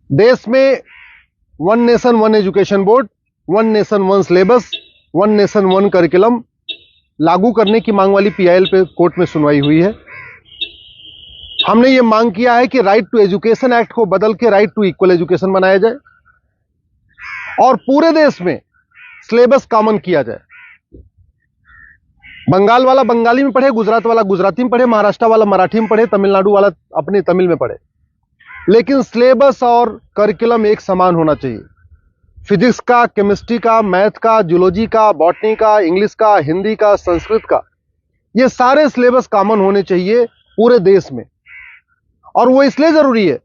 देश में one nation one education board, one nation one syllabus, one nation one curriculum लागू करने की मांग वाली पीआईएल पे कोर्ट में सुनवाई हुई है। हमने ये मांग किया है कि राइट टू एजुकेशन एक्ट को बदल के राइट टू इक्वल एजुकेशन बनाया जाए और पूरे देश में सिलेबस कॉमन किया जाए। बंगाल वाला बंगाली में पढ़े, गुजरात वाला गुजराती में पढ़े, महाराष्ट्र वाला मराठी में पढ़े, तमिलनाडु वाला अपनी तमिल में पढ़े, लेकिन सिलेबस और करिकुलम एक समान होना चाहिए। फिजिक्स का, केमिस्ट्री का, मैथ का, जूलॉजी का, बॉटनी का, इंग्लिश का, हिंदी का, संस्कृत का, ये सारे सिलेबस कॉमन होने चाहिए पूरे देश में। और वो इसलिए जरूरी है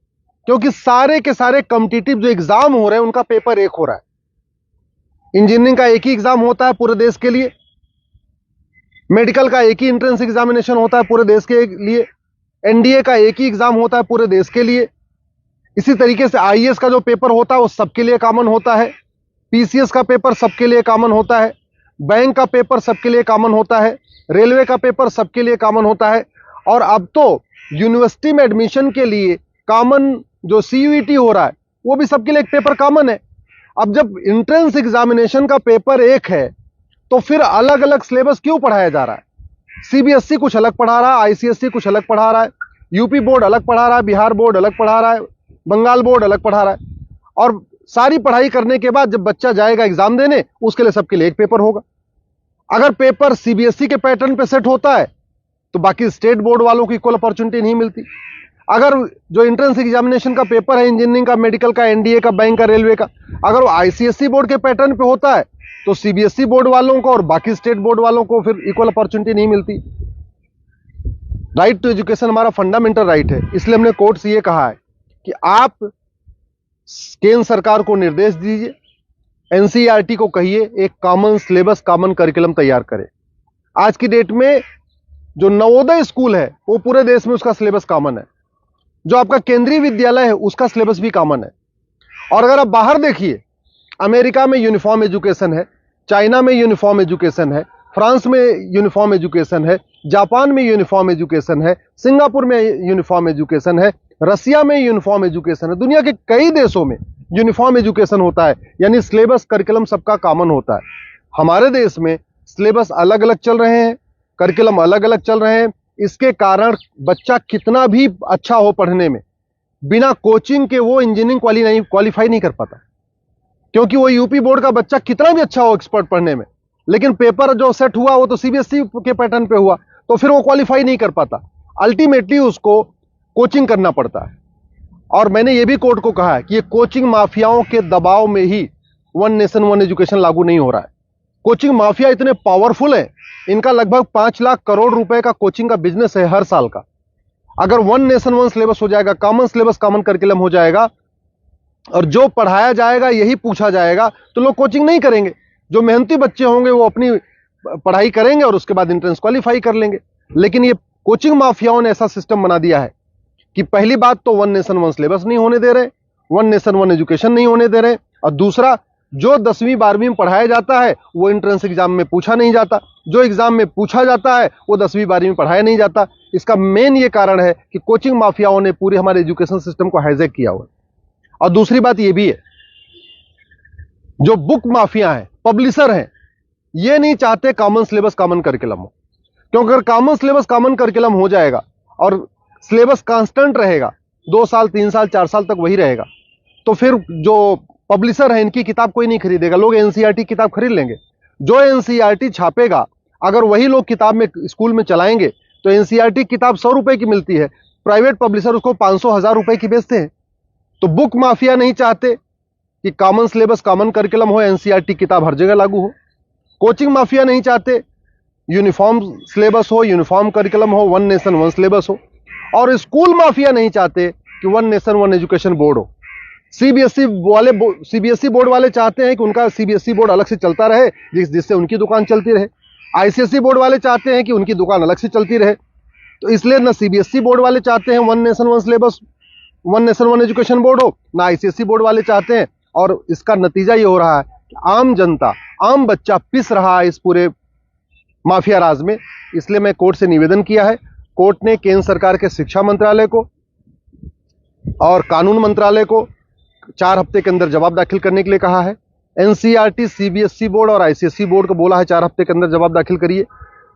क्योंकि सारे के सारे कॉम्पिटिटिव जो एग्जाम हो रहे हैं उनका पेपर एक हो रहा है। इंजीनियरिंग का एक ही एग्जाम होता है पूरे देश के लिए, मेडिकल का एक ही एंट्रेंस एग्जामिनेशन होता है पूरे देश के लिए, एनडीए का एक ही एग्जाम होता है पूरे देश के लिए। इसी तरीके से आईएएस का जो पेपर होता है वो सबके लिए कॉमन होता है, पीसीएस का पेपर सबके लिए कॉमन होता है, बैंक का पेपर सबके लिए कॉमन होता है, रेलवे का पेपर सबके लिए कॉमन होता है। और अब तो यूनिवर्सिटी में एडमिशन के लिए कॉमन जो सीयूईटी हो रहा है वो भी सबके लिए एक पेपर कॉमन है। अब जब एंट्रेंस एग्जामिनेशन का पेपर एक है तो फिर अलग अलग सिलेबस क्यों पढ़ाया जा रहा है? सीबीएसई कुछ अलग पढ़ा रहा है, आईसीएसई कुछ अलग पढ़ा रहा है, यूपी बोर्ड अलग पढ़ा रहा है, बिहार बोर्ड अलग पढ़ा रहा है, बंगाल बोर्ड अलग पढ़ा रहा है। और सारी पढ़ाई करने के बाद जब बच्चा जाएगा एग्जाम देने, उसके लिए सबके लिए एक पेपर होगा। अगर पेपर सीबीएसई के पैटर्न पे सेट होता है तो बाकी स्टेट बोर्ड वालों को इक्वल अपॉर्चुनिटी नहीं मिलती। अगर जो एंट्रेंस एग्जामिनेशन का पेपर है इंजीनियरिंग का, मेडिकल का, एनडीए का, बैंक का, रेलवे का, अगर वो आईसीएसई बोर्ड के पैटर्न पे होता है तो सीबीएसई बोर्ड वालों को और बाकी स्टेट बोर्ड वालों को फिर इक्वल अपॉर्चुनिटी नहीं मिलती। राइट टू एजुकेशन हमारा फंडामेंटल राइट है, इसलिए हमने कोर्ट से ये कहा है कि आप केंद्र सरकार को निर्देश दीजिए, एनसीईआरटी को कहिए एक कॉमन सिलेबस, कॉमन करिकुलम तैयार करे। आज की डेट में जो नवोदय स्कूल है वो पूरे देश में उसका सिलेबस कॉमन है, जो आपका केंद्रीय विद्यालय है उसका सिलेबस भी कॉमन है। और अगर आप बाहर देखिए, अमेरिका में यूनिफॉर्म एजुकेशन है, चाइना में यूनिफॉर्म एजुकेशन है, फ्रांस में यूनिफॉर्म एजुकेशन है, जापान में यूनिफॉर्म एजुकेशन है, सिंगापुर में यूनिफॉर्म एजुकेशन है, रसिया में यूनिफॉर्म एजुकेशन है, दुनिया के कई देशों में यूनिफॉर्म एजुकेशन होता है, यानी सिलेबस करिकुलम सबका कॉमन होता है। हमारे देश में सिलेबस अलग अलग चल रहे हैं, करिकुलम अलग अलग चल रहे हैं। इसके कारण बच्चा कितना भी अच्छा हो पढ़ने में, बिना कोचिंग के वो इंजीनियरिंग क्वालिफाई नहीं कर पाता, क्योंकि वो यूपी बोर्ड का बच्चा कितना भी अच्छा हो एक्सपर्ट पढ़ने में, लेकिन पेपर जो सेट हुआ वो तो सीबीएसई के पैटर्न पे हुआ, तो फिर वो क्वालिफाई नहीं कर पाता। अल्टीमेटली उसको कोचिंग करना पड़ता है। और मैंने ये भी कोर्ट को कहा है कि ये कोचिंग माफियाओं के दबाव में ही वन नेशन वन एजुकेशन लागू नहीं हो रहा है। कोचिंग माफिया इतने पावरफुल है, इनका लगभग 5 लाख करोड़ रुपए का कोचिंग का बिजनेस है हर साल का। अगर वन नेशन वन सिलेबस हो जाएगा, कॉमन सिलेबस, कॉमन करिकुलम हो जाएगा और जो पढ़ाया जाएगा यही पूछा जाएगा, तो लोग कोचिंग नहीं करेंगे। जो मेहनती बच्चे होंगे वो अपनी पढ़ाई करेंगे और उसके बाद एंट्रेंस क्वालिफाई कर लेंगे। लेकिन ये कोचिंग माफियाओं ने ऐसा सिस्टम बना दिया है कि पहली बात तो वन नेशन वन सिलेबस नहीं होने दे रहे, वन नेशन वन एजुकेशन नहीं होने दे रहे, और दूसरा जो 10वीं 12वीं में पढ़ाया जाता है वो एंट्रेंस एग्जाम में पूछा नहीं जाता, जो एग्जाम में पूछा जाता है वो 10वीं 12वीं में पढ़ाया नहीं जाता। इसका मेन ये कारण है कि कोचिंग माफियाओं ने पूरे हमारे एजुकेशन सिस्टम को हाईजैक किया हुआ है। और दूसरी बात ये भी है, जो बुक माफिया हैं, पब्लिशर हैं, ये नहीं चाहते कॉमन सिलेबस कॉमन करिकुलम हो, क्योंकि अगर कॉमन सिलेबस कॉमन करिकुलम हो जाएगा और सिलेबस कांस्टेंट रहेगा, 2 साल 3 साल 4 साल तक वही रहेगा, तो फिर जो पब्लिशर है इनकी किताब कोई नहीं खरीदेगा, लोग एनसीईआरटी किताब खरीद लेंगे। जो एनसीईआरटी छापेगा अगर वही लोग किताब में स्कूल में चलाएंगे तो एनसीईआरटी किताब 100 रुपए की मिलती है, प्राइवेट पब्लिशर उसको 500-1000 रुपए की बेचते हैं। तो बुक माफिया नहीं चाहते कि कॉमन सिलेबस कॉमन करिकुलम हो, एनसीईआरटी किताब हर जगह लागू हो। कोचिंग माफिया नहीं चाहते यूनिफॉर्म सिलेबस हो, यूनिफॉर्म करिकुलम हो, वन नेशन वन सिलेबस हो। और स्कूल माफिया नहीं चाहते कि one nation one education board हो। सीबीएसई बोर्ड वाले चाहते हैं कि उनका सीबीएसई बोर्ड अलग से चलता रहे, जिससे उनकी दुकान चलती रहे। आईसीएसई बोर्ड वाले चाहते हैं कि उनकी दुकान अलग से चलती रहे। तो इसलिए ना सीबीएसई बोर्ड वाले चाहते हैं one nation one syllabus, one nation one education board हो, ना आईसीएसई बोर्ड वाले चाहते हैं। और इसका नतीजा ये हो रहा है कि आम जनता, आम बच्चा पिस रहा है इस पूरे माफिया राज में। इसलिए मैं कोर्ट से निवेदन किया है। कोर्ट ने केंद्र सरकार के शिक्षा मंत्रालय को और कानून मंत्रालय को 4 हफ्ते के अंदर जवाब दाखिल करने के लिए कहा है। एनसीईआरटी, सीबीएसई बोर्ड और आईसीएसई बोर्ड को बोला है 4 हफ्ते के अंदर जवाब दाखिल करिए।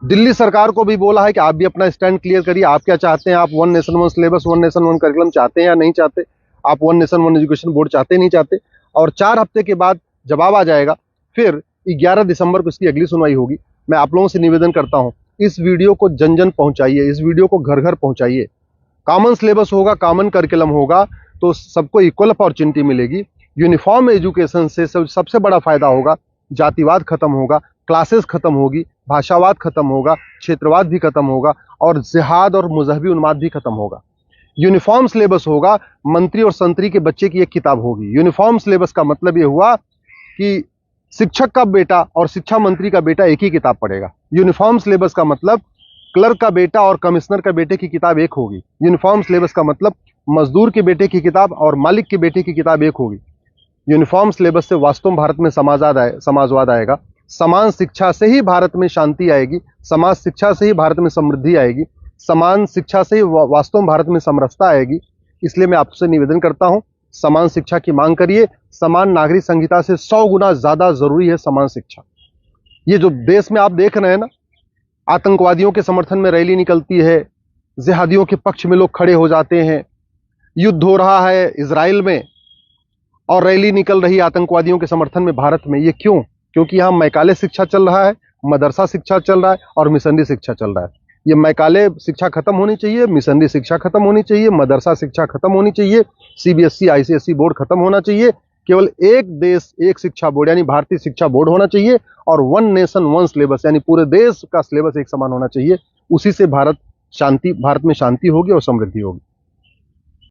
दिल्ली सरकार को भी बोला है कि आप भी अपना स्टैंड क्लियर करिए, आप क्या चाहते हैं, आप one nation one syllabus, one nation one curriculum चाहते हैं या नहीं चाहते, आप one nation one education board चाहते नहीं चाहते। और 4 हफ्ते के बाद जवाब आ जाएगा, फिर 11 दिसंबर को इसकी अगली सुनवाई होगी। मैं आप लोगों से निवेदन करता हूं, इस वीडियो को जन जन पहुंचाइए, इस वीडियो को घर घर पहुंचाइए। कॉमन सिलेबस होगा, कॉमन करिकुलम होगा तो सबको इक्वल अपॉर्चुनिटी मिलेगी। यूनिफॉर्म एजुकेशन से सबसे बड़ा फायदा होगा, जातिवाद खत्म होगा, क्लासेस खत्म होगी, भाषावाद खत्म होगा, क्षेत्रवाद भी खत्म होगा और जिहाद और मजहबी उन्माद भी खत्म होगा। यूनिफॉर्म सिलेबस होगा, मंत्री और संतरी के बच्चे की एक किताब होगी। यूनिफॉर्म सिलेबस का मतलब यह हुआ कि शिक्षक का बेटा और शिक्षा मंत्री का बेटा एक ही किताब पढ़ेगा। यूनिफॉर्म सिलेबस का मतलब क्लर्क का बेटा और कमिश्नर का बेटे की किताब एक होगी। यूनिफॉर्म सिलेबस का मतलब मजदूर के बेटे की किताब और मालिक के बेटे की किताब एक होगी। यूनिफॉर्म सिलेबस से वास्तव में भारत में समाजवाद आएगा। समान शिक्षा से ही भारत में शांति आएगी, समाज शिक्षा से ही भारत में समृद्धि आएगी, समान शिक्षा से ही वास्तव में भारत में समरसता आएगी। इसलिए मैं आपसे निवेदन करता हूं, समान शिक्षा की मांग करिए। समान नागरिक संहिता से 100 गुना ज्यादा जरूरी है समान शिक्षा। ये जो देश में आप देख रहे हैं ना, आतंकवादियों के समर्थन में रैली निकलती है, जिहादियों के पक्ष में लोग खड़े हो जाते हैं, युद्ध हो रहा है इजराइल में और रैली निकल रही है आतंकवादियों के समर्थन में भारत में। ये क्यों? क्योंकि यहाँ मैकाले शिक्षा चल रहा है, मदरसा शिक्षा चल रहा है और मिशनरी शिक्षा चल रहा है। ये मैकाले शिक्षा खत्म होनी चाहिए, मिशनरी शिक्षा खत्म होनी चाहिए, मदरसा शिक्षा खत्म होनी चाहिए, सीबीएसई आईसीएसई बोर्ड खत्म होना चाहिए। केवल एक देश एक शिक्षा बोर्ड यानी भारतीय शिक्षा बोर्ड होना चाहिए और वन नेशन वन सिलेबस यानी पूरे देश का सिलेबस एक समान होना चाहिए। उसी से भारत में शांति होगी और समृद्धि होगी।